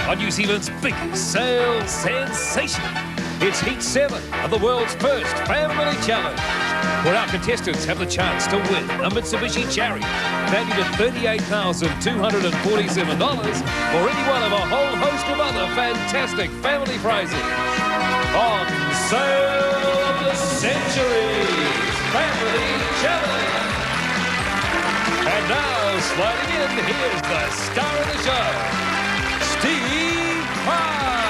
on New Zealand's biggest sales sensation. It's Heat 7 of the world's first Family Challenge, where our contestants have the chance to win a Mitsubishi Chariot valued at $38,247 or any one of a whole host of other fantastic family prizes. On sale of the century's Family Challenge. And now, sliding in, here's the star of the show, Steve Parr.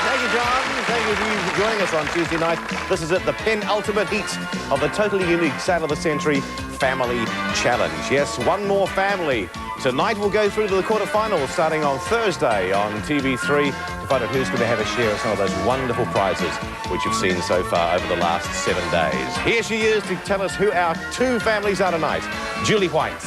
Thank you, John. Thank you for joining us on Tuesday night. This is it, the penultimate heat of the totally unique Sale of the Century Family Challenge. Yes, one more family. Tonight we'll go through to the quarterfinals starting on Thursday on TV3 to find out who's going to have a share of some of those wonderful prizes which you've seen so far over the last 7 days. Here she is to tell us who our two families are tonight. Julie White.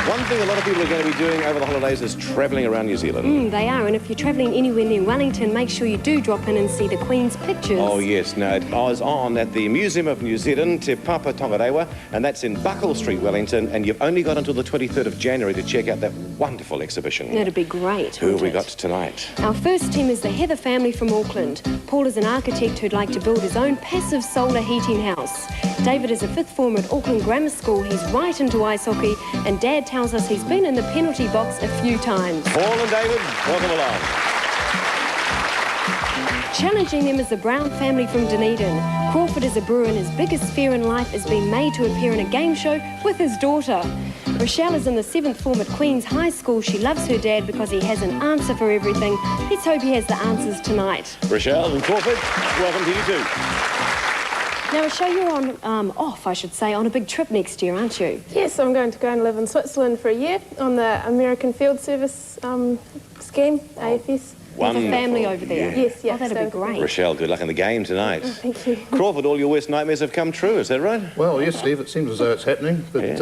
One thing a lot of people are going to be doing over the holidays is travelling around New Zealand. They are, and if you're travelling anywhere near Wellington, make sure you do drop in and see the Queen's pictures. Oh, yes. No, I was on at the Museum of New Zealand, Te Papa Tongarewa, and that's in Buckle Street, Wellington, and you've only got until the 23rd of January to check out that wonderful exhibition. That'd be great, Who have we got tonight? Our first team is the Heather family from Auckland. Paul is an architect who'd like to build his own passive solar heating house. David is a fifth form at Auckland Grammar School. He's right into ice hockey, and Dad tells us he's been in the penalty box a few times. Paul and David, welcome along. Challenging them is the Brown family from Dunedin. Crawford is a brewer, and his biggest fear in life is being made to appear in a game show with his daughter. Rochelle is in the 7th form at Queen's High School. She loves her dad because he has an answer for everything. Let's hope he has the answers tonight. Rochelle and Crawford, welcome to you too. Now, Rochelle, you're on, on a big trip next year, aren't you? Yes, I'm going to go and live in Switzerland for a year on the American Field Service scheme, AFS. Wonderful. With a family over there. Yes, yes. Oh, that'd be great. Rochelle, good luck in the game tonight. Thank you. Crawford, all your worst nightmares have come true, is that right? Well, yes, Steve, it seems as though it's happening, but,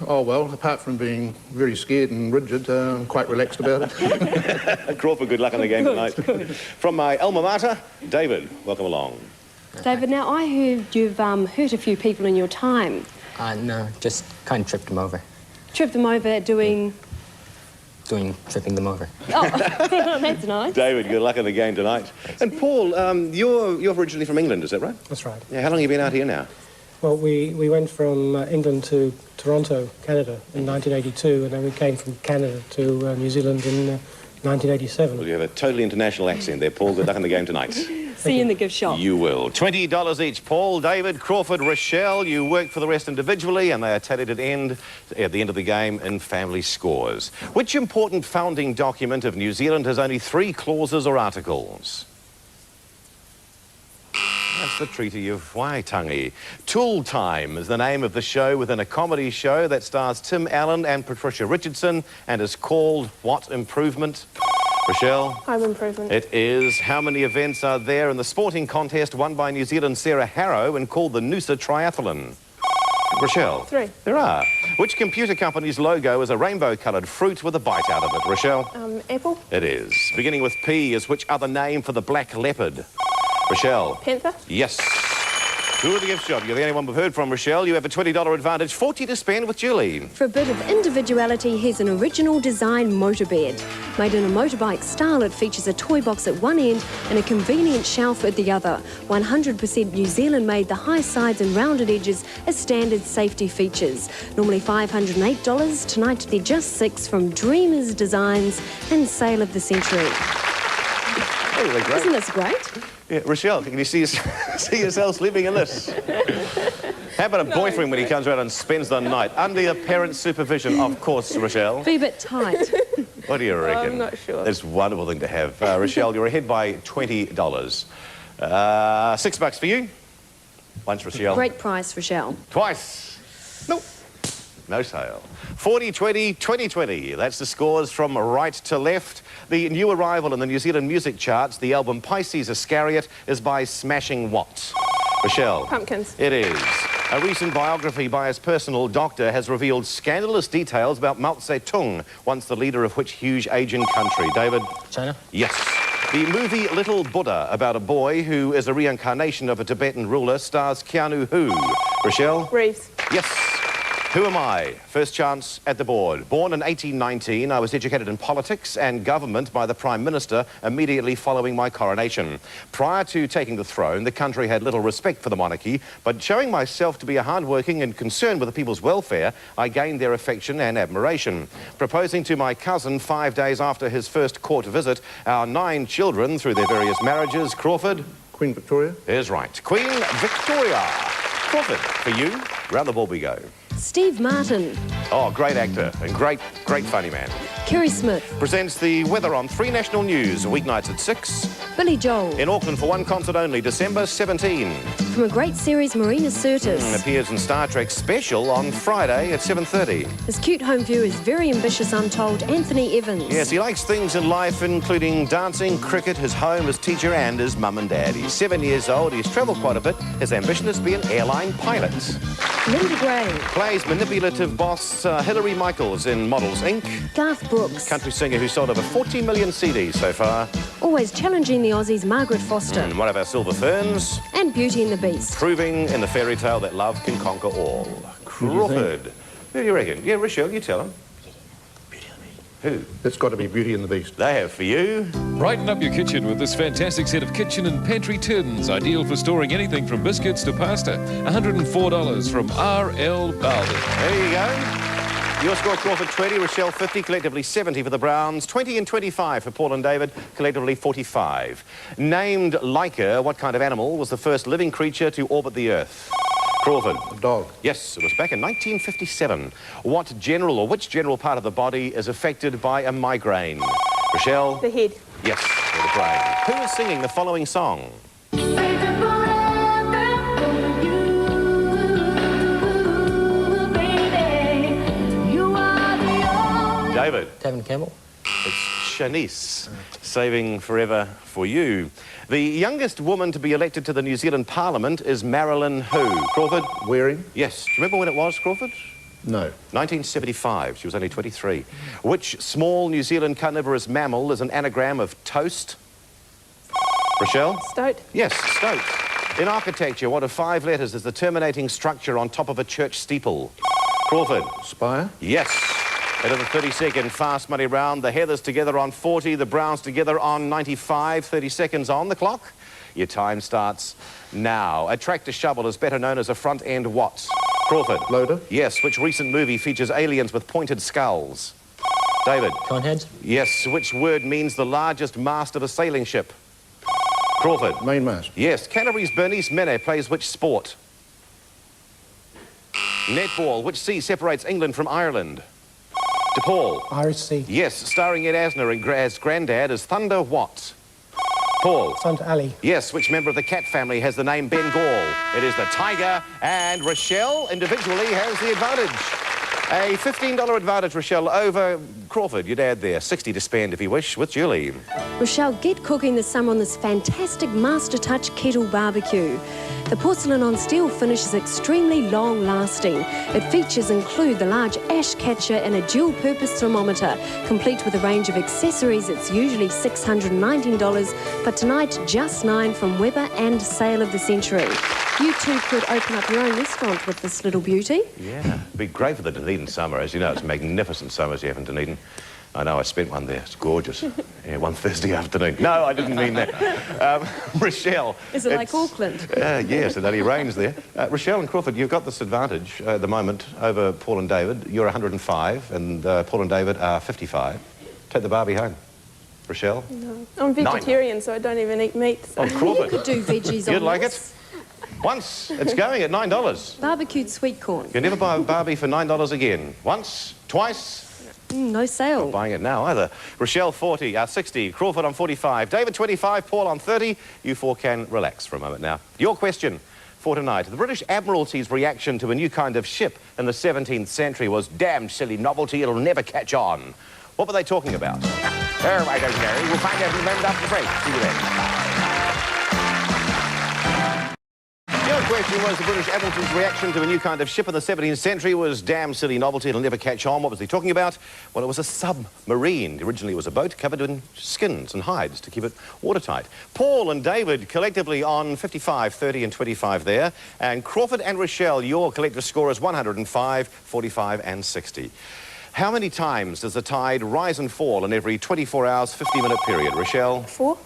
oh well, apart from being very scared and rigid, I'm quite relaxed about it. Crawford, good luck in the game tonight. Good. From my alma mater, David, welcome along. David, now I heard you've hurt a few people in your time. No, just kind of tripped them over. Tripped them over doing... Tripping them over. Oh, that's nice. David, good luck in the game tonight. And Paul, you're originally from England, is that right? That's right. Yeah, how long have you been out here now? Well, we went from England to Toronto, Canada in 1982, and then we came from Canada to New Zealand in 1987. Well, you have a totally international accent there, Paul. Good luck in the game tonight. See you in the gift shop. You will. $20 each. Paul, David, Crawford, Rochelle. You work for the rest individually, and they are tallied at the end of the game in family scores. Which important founding document of New Zealand has only 3 clauses or articles? That's the Treaty of Waitangi. Tool Time is the name of the show within a comedy show that stars Tim Allen and Patricia Richardson and is called what improvement? Rochelle? Home improvement. It is. How many events are there in the sporting contest won by New Zealand's Sarah Harrow and called the Noosa Triathlon? Rochelle? 3. There are. Which computer company's logo is a rainbow-coloured fruit with a bite out of it? Rochelle? Apple. It is. Beginning with P is which other name for the black leopard? Rochelle? Panther. Yes. Who are the gift shop? You're the only one we've heard from, Rochelle. You have a $20 advantage, 40 to spend with Julie. For a bit of individuality, here's an original design motorbed. Made in a motorbike style, it features a toy box at one end and a convenient shelf at the other. 100% New Zealand made, the high sides and rounded edges as standard safety features. Normally $508, tonight they're just $6 from Dreamers Designs and Sale of the Century. Oh, they're great. Isn't this great? Yeah, Rochelle, can you see yourself sleeping in this? How about a boyfriend when he comes around and spends the night? Under your parents' supervision, of course, Rochelle. Be a bit tight. What do you reckon? I'm not sure. That's a wonderful thing to have. Rochelle, you're ahead by $20. $6 for you. Once, Rochelle. Great price, Rochelle. Twice. Nope. No sale. 40-20, 20-20. That's the scores from right to left. The new arrival in the New Zealand music charts, the album Pisces Iscariot, is by Smashing What? Rochelle? Pumpkins. It is. A recent biography by his personal doctor has revealed scandalous details about Mao Zedong, once the leader of which huge Asian country? David? China? Yes. The movie Little Buddha, about a boy who is a reincarnation of a Tibetan ruler, stars Keanu who? Rochelle? Reeves. Yes. Who am I? First chance at the board. Born in 1819, I was educated in politics and government by the Prime Minister immediately following my coronation. Prior to taking the throne, the country had little respect for the monarchy, but showing myself to be a hard-working and concerned with the people's welfare, I gained their affection and admiration. Proposing to my cousin 5 days after his first court visit, our 9 children through their various marriages, Crawford... Queen Victoria. Is right. Queen Victoria. Crawford, for you, round the board we go. Steve Martin. Oh, great actor and great funny man. Kerry Smith. Presents the weather on 3 National News, weeknights at 6. Billy Joel. In Auckland for one concert only, December 17. From a great series, Marina Sirtis. Appears in Star Trek Special on Friday at 7:30. His cute home view is very ambitious, untold, Anthony Evans. Yes, he likes things in life, including dancing, cricket, his home, his teacher, and his mum and dad. He's 7 years old, he's travelled quite a bit. His ambition is to be an airline pilot. Linda Gray. Plays manipulative boss Hilary Michaels in Models Inc. Garth Brooks. Country singer who sold over 40 million CDs so far. Always challenging the Aussies, Margaret Foster. And one of our silver ferns. And Beauty and the Beast. Proving in the fairy tale that love can conquer all. Crawford. Who do you reckon? Yeah, Rochelle, you tell him. Who? It's got to be Beauty and the Beast. They have for you. Brighten up your kitchen with this fantastic set of kitchen and pantry tins, ideal for storing anything from biscuits to pasta. $104 from R.L. Baldy. There you go. Your score, Crawford 20, Rochelle 50, collectively 70 for the Browns, 20 and 25 for Paul and David, collectively 45. Named Laika, what kind of animal was the first living creature to orbit the Earth? Crawford. A dog. Yes, it was back in 1957. What general or which general part of the body is affected by a migraine? Rochelle? The head. Yes, or the brain. Who is singing the following song? David. Tevin Campbell. It's Shanice, saving forever for you. The youngest woman to be elected to the New Zealand Parliament is Marilyn who? Crawford? Waring. Yes. Do you remember when it was, Crawford? No. 1975. She was only 23. Which small New Zealand carnivorous mammal is an anagram of toast? Rochelle? Stoat. Yes, stoat. In architecture, what of 5 letters is the terminating structure on top of a church steeple? Crawford? Spire. Yes. Into the 30-second fast money round. The Heathers together on 40, the Browns together on 95. 30 seconds on the clock. Your time starts now. A tractor shovel is better known as a front-end what? Crawford. Loader. Yes. Which recent movie features aliens with pointed skulls? David. Coneheads. Yes. Which word means the largest mast of a sailing ship? Crawford. Mainmast. Yes. Canterbury's Bernice Mene plays which sport? Netball. Which sea separates England from Ireland? Paul. Irish Sea. Yes, starring Ed Asner as Grandad is Thunder what? Paul. Thunder Alley. Yes, which member of the cat family has the name Bengal? It is the tiger, and Rochelle individually has the advantage. A $15 advantage, Rochelle, over Crawford, your dad there. 60 to spend if you wish, with Julie. Rochelle, get cooking this summer on this fantastic Master Touch kettle barbecue. The porcelain on steel finish is extremely long-lasting. Its features include the large ash catcher and a dual-purpose thermometer. Complete with a range of accessories, it's usually $619, but tonight just $9 from Weber and Sale of the Century. You too could open up your own restaurant with this little beauty. Yeah, it'd be great for the Dunedin summer. As you know, it's magnificent summers you have in Dunedin. I know, I spent one there. It's gorgeous. Yeah, one Thursday afternoon. No, I didn't mean that. Rochelle. Is it like Auckland? Yes, it only rains there. Rochelle and Crawford, you've got this advantage at the moment over Paul and David. You're 105 and Paul and David are 55. Take the barbie home. Rochelle? No. I'm vegetarian, so I don't even eat meat. So. Oh, Crawford. You could do veggies on You'd like this. it? Once. It's going at $9. Barbecued sweet corn. You can never buy a barbie for $9 again. Once, twice. No sale. Not buying it now either. Rochelle 60, Crawford on 45, David 25, Paul on 30. You four can relax for a moment now. Your question for tonight. The British Admiralty's reaction to a new kind of ship in the 17th century was damned silly novelty, it'll never catch on. What were they talking about? Oh, I don't know. We'll find out in a moment after the break. See you then. Your question question was the British Admiralty's reaction to a new kind of ship in the 17th century was damn silly novelty, it'll never catch on. What was he talking about? Well, it was a submarine. Originally it was a boat covered in skins and hides to keep it watertight. Paul and David collectively on 55, 30 and 25 there. And Crawford and Rochelle, your collective score is 105, 45 and 60. How many times does the tide rise and fall in every 24 hours, 50-minute period? Rochelle? 4.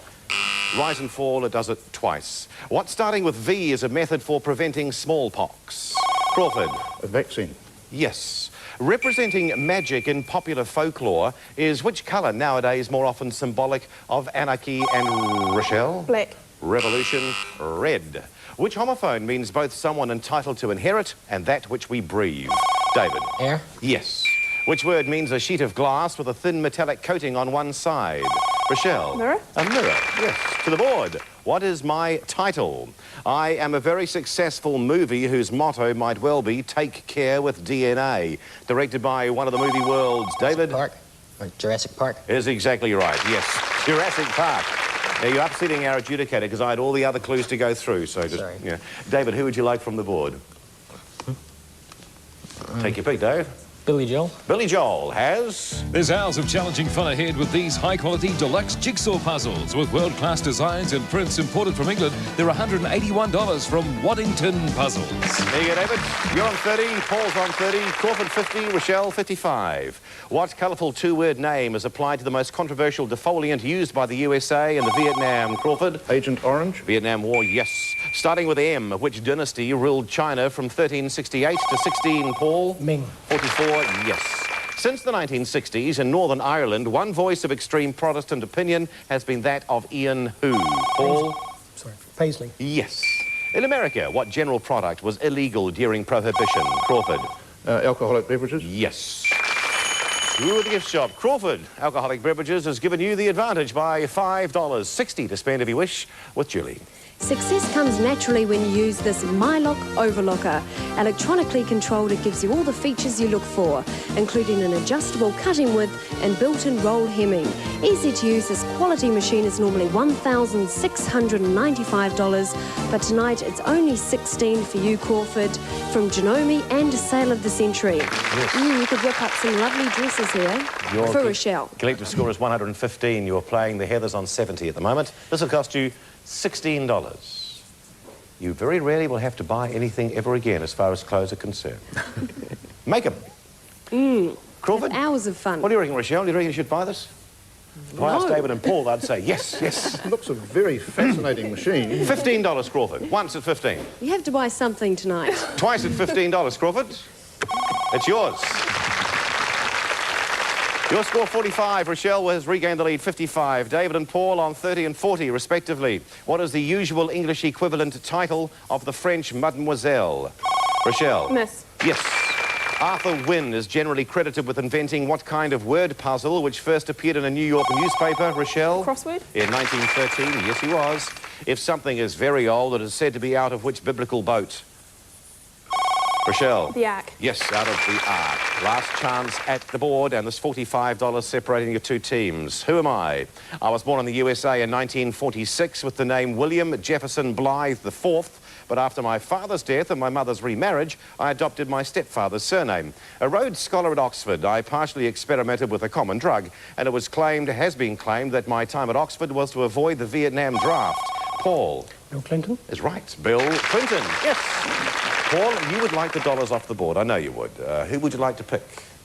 Rise and fall, it does it twice. What starting with V is a method for preventing smallpox? Crawford? A vaccine. Yes. Representing magic in popular folklore is which colour nowadays more often symbolic of anarchy and Rochelle? Black. Revolution, red. Which homophone means both someone entitled to inherit and that which we breathe? David? Air? Yes. Which word means a sheet of glass with a thin metallic coating on one side? Rochelle? Mirror. A mirror, yes. To the board. What is my title? I am a very successful movie whose motto might well be Take Care with DNA. Directed by one of the movie world's, David? Park? Or Jurassic Park? Is exactly right, yes. Jurassic Park. Now, you're upsetting our adjudicator because I had all the other clues to go through, so just... Sorry. Yeah. David, who would you like from the board? Take your pick, Dave. Billy Joel? Billy Joel has... There's hours of challenging fun ahead with these high-quality deluxe jigsaw puzzles with world-class designs and prints imported from England. They're $181 from Waddington Puzzles. There you go, David. You're on 30, Paul's on 30, Crawford 50, Rochelle 55. What colourful two-word name is applied to the most controversial defoliant used by the USA and the Vietnam? Crawford? Agent Orange. Vietnam War, yes. Starting with M, which dynasty ruled China from 1368 to 16? Paul? Ming. 44, yes. Since the 1960s, in Northern Ireland, one voice of extreme Protestant opinion has been that of Ian who? Paul? Sorry, Paisley. Yes. In America, what general product was illegal during Prohibition? Crawford? Alcoholic beverages. Yes. Through the gift shop. Crawford, Alcoholic Beverages, has given you the advantage by $5. 60 to spend if you wish with Julie. Success comes naturally when you use this MyLock Overlocker. Electronically controlled, it gives you all the features you look for, including an adjustable cutting width and built-in roll hemming. Easy to use, this quality machine is normally $1,695, but tonight it's only $16 for you, Crawford, from Genome and Sale of the Century. Yes. You could whip up some lovely dresses here for Rochelle. Collective score is 115. You're playing the Heathers on 70 at the moment. This will cost you $16. You very rarely will have to buy anything ever again as far as clothes are concerned. Make them. Crawford? Hours of fun. What do you reckon, Rochelle? Do you reckon you should buy this? If I asked David and Paul, I'd say yes, yes. It looks a very fascinating machine. $15, Crawford. Once at 15. You have to buy something tonight. Twice at $15, Crawford. It's yours. Your score 45. Rochelle has regained the lead 55. David and Paul on 30 and 40 respectively. What is the usual English equivalent title of the French Mademoiselle? Rochelle? Miss. Yes. Arthur Wynne is generally credited with inventing what kind of word puzzle which first appeared in a New York newspaper? Rochelle? Crossword. In 1913, yes he was. If something is very old, it is said to be out of which biblical boat? Rochelle? The Ark. Yes, out of the Ark. Last chance at the board, and there's $45 separating your two teams. Who am I? I was born in the USA in 1946 with the name William Jefferson Blythe IV, but after my father's death and my mother's remarriage, I adopted my stepfather's surname. A Rhodes Scholar at Oxford, I partially experimented with a common drug, and it was claimed, has been claimed, that my time at Oxford was to avoid the Vietnam draft. Paul? Bill Clinton. Is right. Bill Clinton. Yes. Paul, you would like the dollars off the board. I know you would. Who would you like to pick?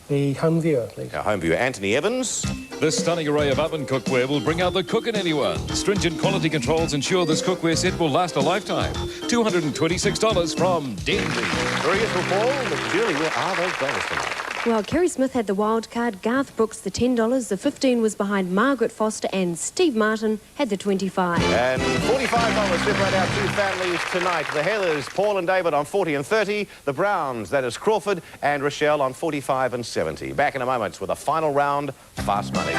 The home viewer, please. Our home viewer, Anthony Evans. This stunning array of oven cookware will bring out the cook in anyone. Stringent quality controls ensure this cookware set will last a lifetime. $226 from Denby. Very useful, Paul. But Julie, where are those dollars tonight? Well, Kerry Smith had the wild card, Garth Brooks the $10, the 15 was behind Margaret Foster, and Steve Martin had the 25. And $45 separate our two families tonight. The Heathers, Paul and David on 40 and 30. The Browns, that is Crawford and Rochelle on 45 and 70. Back in a moment with a final round, Fast Money.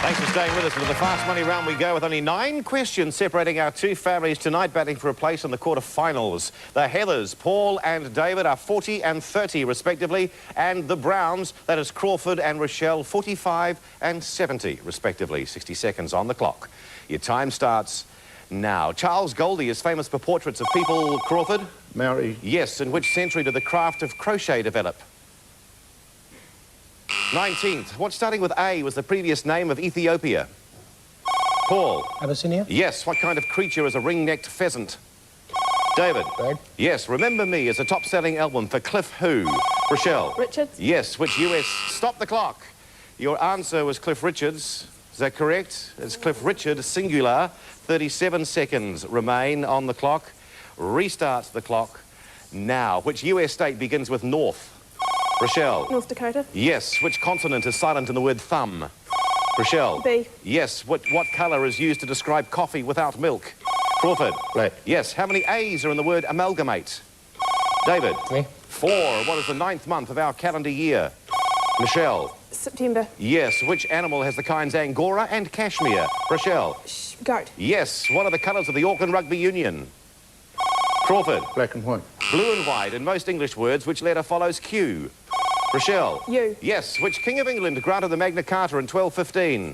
Thanks for staying with us into the fast money round we go with only 9 questions separating our 2 families tonight batting for a place in the quarter-finals. The Heathers, Paul and David, are 40 and 30 respectively, and the Browns, that is Crawford and Rochelle, 45 and 70 respectively. 60 seconds on the clock. Your time starts now. Charles Goldie is famous for portraits of people. Crawford? Maori. Yes. In which century did the craft of crochet develop? 19th. What starting with A was the previous name of Ethiopia? Paul? Abyssinia? Yes. What kind of creature is a ring-necked pheasant? David? Bird. Yes. Remember Me is a top-selling album for Cliff who? Rochelle? Richards. Yes. Which US... Stop the clock. Your answer was Cliff Richards. Is that correct? It's Cliff Richard, singular. 37 seconds remain on the clock. Restart the clock now. Which US state begins with North? Rochelle? North Dakota. Yes. Which consonant is silent in the word thumb? Rochelle? B. Yes. What colour is used to describe coffee without milk? Crawford? Black. Yes. How many A's are in the word amalgamate? David? 3. 4. What is the 9th month of our calendar year? Michelle? September. Yes. Which animal has the kinds Angora and Cashmere? Rochelle? Goat. Yes. What are the colours of the Auckland Rugby Union? Crawford? Black and white. Blue and white. In most English words, which letter follows Q? Rochelle? U. Yes. Which King of England granted the Magna Carta in 1215?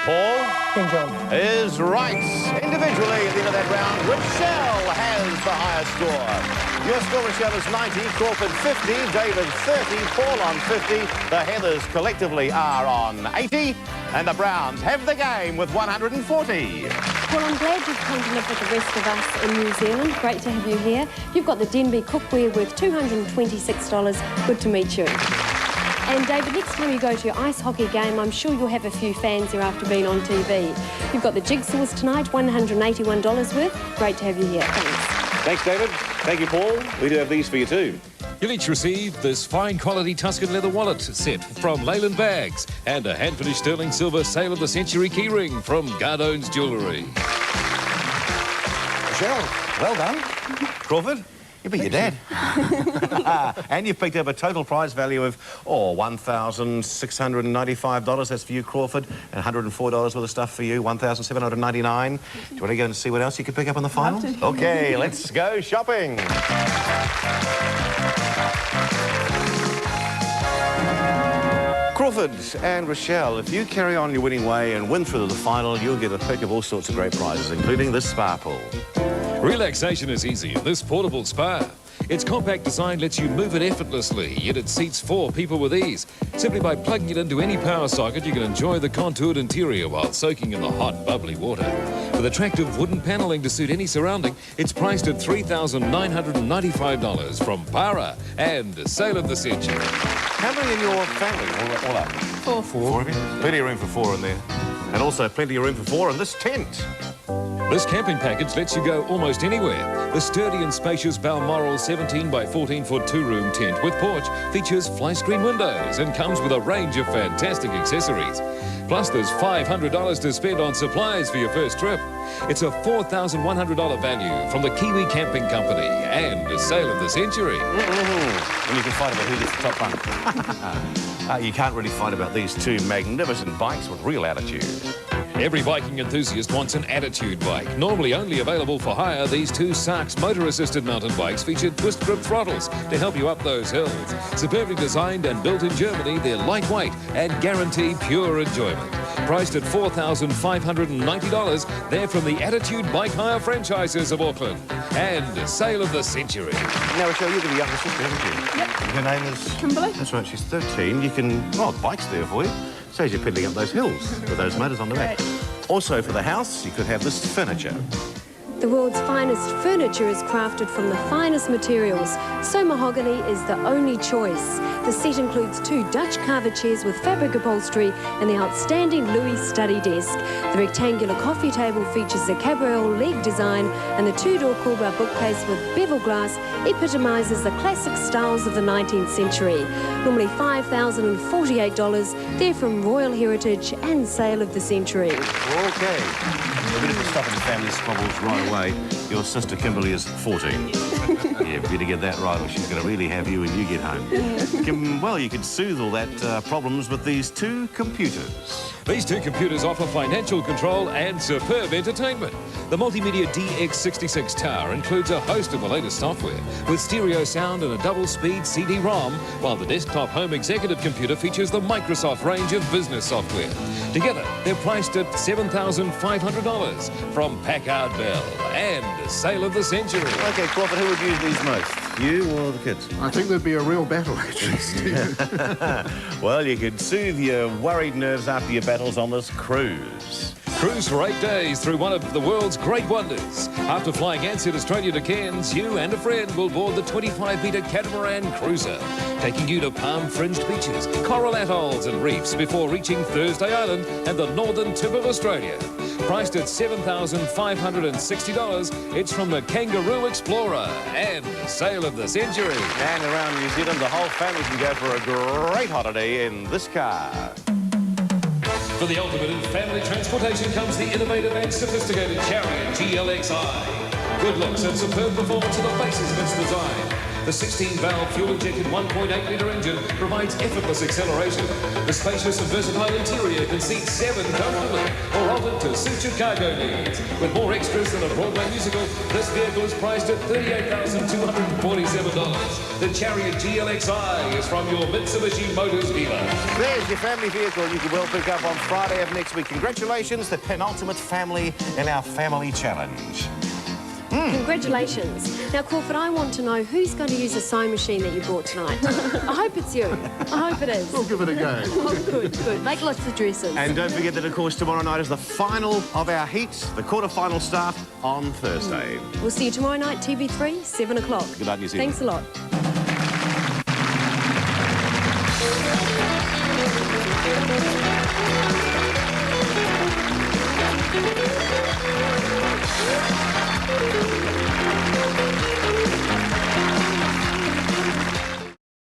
Paul? King John. Is right. Individually at the end of that round, Rochelle has the highest score. Your score, Rochelle, is 90, Crawford 50, David 30, Paul on 50. The Heathers collectively are on 80, and the Browns have the game with 140. Well, I'm glad you've come to live with the rest of us in New Zealand. Great to have you here. You've got the Denby cookware worth $226. Good to meet you. And David, next time you go to your ice hockey game, I'm sure you'll have a few fans here after being on TV. You've got the jigsaws tonight, $181 worth. Great to have you here. Thanks. Thanks, David. Thank you, Paul. We do have these for you too. You'll each receive this fine quality Tuscan leather wallet set from Leyland Bags and a hand-finished sterling silver Sale of the Century keyring from Gardone's Jewellery. Rochelle, well done. Crawford, you beat your dad. And you've picked up a total prize value of, $1,695. That's for you, Crawford, and $104 worth of stuff for you, $1,799. Do you want to go and see what else you can pick up in the finals? OK, let's go shopping. Crawford and Rochelle, if you carry on your winning way and win through to the final, you'll get a pick of all sorts of great prizes, including this spa pool. Relaxation is easy in this portable spa. Its compact design lets you move it effortlessly, yet it seats 4 people with ease. Simply by plugging it into any power socket, you can enjoy the contoured interior while soaking in the hot, bubbly water. With attractive wooden paneling to suit any surrounding, it's priced at $3,995 from Para and Sale of the Century. How many in your family, all up? 4. 4 of you? Plenty of room for 4 in there. And also plenty of room for 4 in this tent. This camping package lets you go almost anywhere. The sturdy and spacious Balmoral 17 by 14 foot 2-room tent with porch features fly screen windows and comes with a range of fantastic accessories. Plus, there's $500 to spend on supplies for your first trip. It's a $4,100 value from the Kiwi Camping Company and a Sale of the Century. And you can fight about who gets the top one. You can't really fight about these 2 magnificent bikes with real attitude. Every biking enthusiast wants an attitude bike. Normally only available for hire, these 2 Sarks motor-assisted mountain bikes feature twist-grip throttles to help you up those hills. Superbly designed and built in Germany, they're lightweight and guarantee pure enjoyment. Priced at $4,590, they're from the Attitude Bike Hire franchises of Auckland and Sale of the Century. Now, Rochelle, you've got a younger sister, haven't you? Yep. Her name is? Kimberly. That's right, she's 13. You can... the bike's there for you. Saves you pedaling up those hills with those motors on the back. Also, for the house, you could have this furniture. The world's finest furniture is crafted from the finest materials, so mahogany is the only choice. The set includes 2 Dutch carver chairs with fabric upholstery and the outstanding Louis study desk. The rectangular coffee table features a cabriole leg design, and the 2-door coolbar bookcase with bevel glass epitomises the classic styles of the 19th century. Normally $5,048, they're from Royal Heritage and Sale of the Century. OK. We better stop at the family squabbles right away. Your sister Kimberly is 14. Yeah, better get that right or she's going to really have you when you get home. Well, you could soothe all that problems with these two computers. These two computers offer financial control and superb entertainment. The multimedia DX66 Tower includes a host of the latest software with stereo sound and a double-speed CD-ROM, while the desktop home executive computer features the Microsoft range of business software. Together, they're priced at $7,500 from Packard Bell and Sale of the Century. OK, Crawford, who would use these most? You or the kids? I think there'd be a real battle, actually, Stephen. Well, you could soothe your worried nerves after your battles on this cruise. Cruise for 8 days through one of the world's great wonders. After flying Ansett Australia to Cairns, you and a friend will board the 25-metre catamaran cruiser, taking you to palm-fringed beaches, coral atolls and reefs before reaching Thursday Island and the northern tip of Australia. Priced at $7,560, it's from the Kangaroo Explorer and Sale of the Century. And around New Zealand, the whole family can go for a great holiday in this car. For the ultimate in family transportation comes the innovative and sophisticated Chariot GLXI. Good looks and superb performance are the basis of its design. The 16-valve fuel-injected 1.8-litre engine provides effortless acceleration. The spacious and versatile interior can seat 7 comfortably or altered to suit your cargo needs. With more extras than a Broadway musical, this vehicle is priced at $38,247. The Chariot GLXI is from your Mitsubishi Motors dealer. There's your family vehicle you can well pick up on Friday of next week. Congratulations, the penultimate family in our family challenge. Congratulations. Now, Crawford, I want to know who's going to use the sewing machine that you brought tonight. I hope it's you. I hope it is. We'll give it a go. Oh, good, good. Make lots of dresses. And don't forget that, of course, tomorrow night is the final of our heats. The quarter-final start on Thursday. We'll see you tomorrow night, TV3, 7 o'clock. Good night, New Zealand. Thanks a lot.